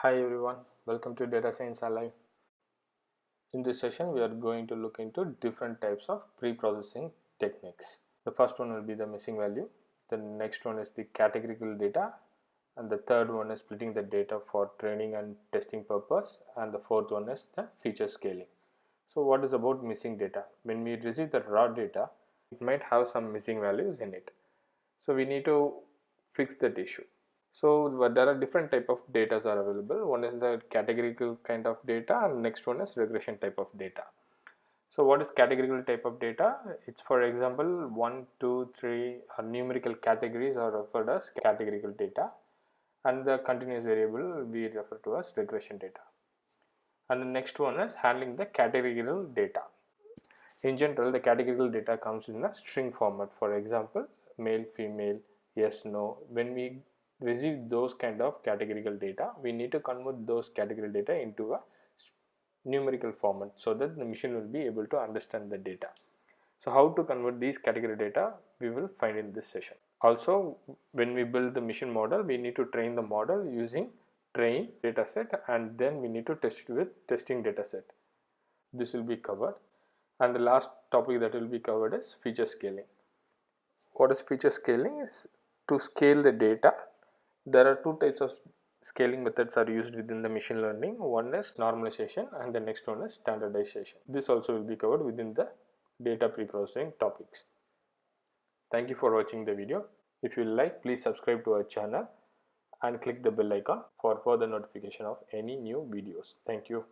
Hi everyone, welcome to Data Science Alive. In this session, we are going to look into different types of pre-processing techniques. The first one will be the missing value, the next one is the categorical data, and the third one is splitting the data for training and testing purpose, and the fourth one is the feature scaling. So what is about missing data? When we receive the raw data, it might have some missing values in it. So we need to fix that issue. So there are different type of data are available. One is the categorical kind of data, and next one is regression type of data. So what is categorical type of data? It's, for example, 1, 2, 3 numerical categories are referred as categorical data, and the continuous variable we refer to as regression data. And the next one is handling the categorical data. In general, the categorical data comes in a string format. For example, male, female, yes, no. When we receive those kind of categorical data, we need to convert those categorical data into a numerical format so that the machine will be able to understand the data. So how to convert these category data, we will find in this session. Also, when we build the machine model, we need to train the model using train dataset, and then we need to test it with testing dataset. This will be covered. And the last topic that will be covered is feature scaling. What is feature scaling? Is to scale the data. There are two types of scaling methods are used within the machine learning. One is normalization and the next one is standardization. This also will be covered within the data pre-processing topics. Thank you for watching the video. If you like, please subscribe to our channel and click the bell icon for further notification of any new videos. Thank you.